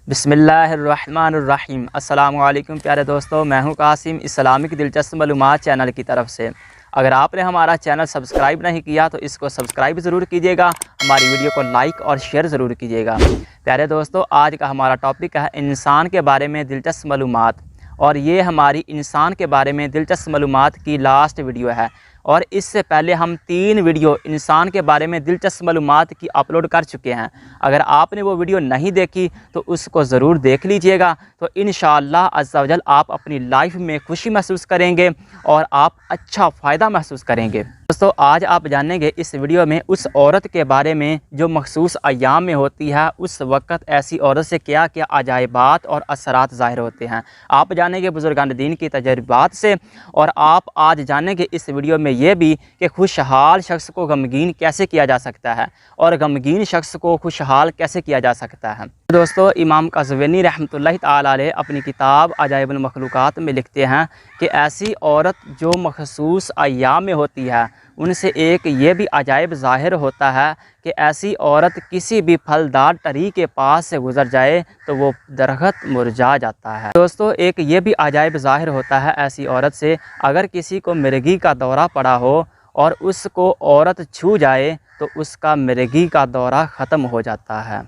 बिस्मिल्लाहिर्रहमानिर्रहीम। अस्सलाम वालेकुम प्यारे दोस्तों, मैं हूं कासिम इस्लामिक दिलचस्प मालूमात चैनल की तरफ से। अगर आपने हमारा चैनल सब्सक्राइब नहीं किया तो इसको सब्सक्राइब ज़रूर कीजिएगा, हमारी वीडियो को लाइक और शेयर ज़रूर कीजिएगा। प्यारे दोस्तों, आज का हमारा टॉपिक है इंसान के बारे में दिलचस्प मालूमात, और ये हमारी इंसान के बारे में दिलचस्प मालूमात की लास्ट वीडियो है। और इससे पहले हम 3 वीडियो इंसान के बारे में दिलचस्प मालूमात की अपलोड कर चुके हैं। अगर आपने वो वीडियो नहीं देखी तो उसको ज़रूर देख लीजिएगा, तो इंशाअल्लाह अज़्ज़ा वजल आप अपनी लाइफ में खुशी महसूस करेंगे और आप अच्छा फ़ायदा महसूस करेंगे। दोस्तों, आज आप जानेंगे इस वीडियो में उस औरत के बारे में जो मखसूस अय्याम में होती है। उस वक़्त ऐसी औरत से क्या क्या अजाइबात और असरात ज़ाहिर होते हैं, आप जानेंगे बुज़ुर्गान दीन की तजर्बात से। और आप आज जानेंगे इस वीडियो में ये भी कि खुशहाल शख्स को गमगीन कैसे किया जा सकता है और गमगीन शख्स को खुशहाल कैसे किया जा सकता है। दोस्तों, इमाम क़ज़वीनी रहमतुल्लाहि ताला अलैह अपनी किताब अजाइबुल मखलूक़ात में लिखते हैं कि ऐसी औरत जो मखसूस अय्याम में होती है उनसे एक ये भी अजाइब ज़ाहिर होता है कि ऐसी औरत किसी भी फलदार ट्री के पास से गुज़र जाए तो वो दरख्त मुरझा जाता है। दोस्तों, एक ये भी अजाइब ज़ाहिर होता है ऐसी औरत से, अगर किसी को मिर्गी का दौरा पड़ा हो और उसको औरत छू जाए तो उसका मिर्गी का दौरा ख़त्म हो जाता है।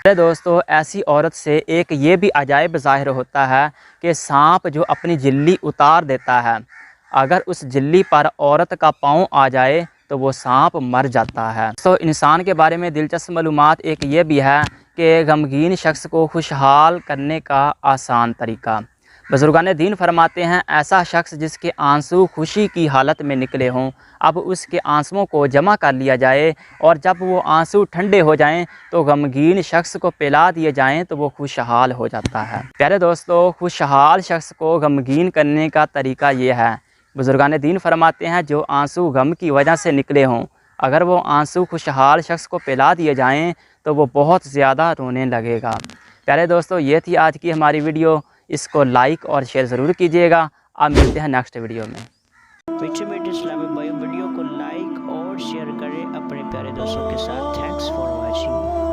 दोस्तों, ऐसी औरत से एक ये भी अजाइब ज़ाहिर होता है कि सांप जो अपनी झिल्ली उतार देता है, अगर उस झिल्ली पर औरत का पाँव आ जाए तो वो सांप मर जाता है। तो इंसान के बारे में दिलचस्प मालूमात एक ये भी है कि गमगीन शख्स को खुशहाल करने का आसान तरीका। बुज़ुर्गान दीन फरमाते हैं, ऐसा शख्स जिसके आंसू खुशी की हालत में निकले हों, अब उसके आंसुओं को जमा कर लिया जाए और जब वो आंसू ठंडे हो जाएं तो गमगीन शख्स को पिला दिए जाएं तो वो खुशहाल हो जाता है। प्यारे दोस्तों, खुशहाल शख्स को गमगीन करने का तरीका ये है। बुज़ुर्गान दीन फरमाते हैं, जो आंसू गम की वजह से निकले हों, अगर वो आंसू खुशहाल शख्स को पिला दिए जाएँ तो वो बहुत ज़्यादा रोने लगेगा। प्यारे दोस्तों, ये थी आज की हमारी वीडियो, इसको लाइक और शेयर ज़रूर कीजिएगा। आप मिलते हैं नेक्स्ट वीडियो में। इस्लामी भाई, वीडियो को लाइक और शेयर करें अपने प्यारे दोस्तों के साथ। Thanks for watching.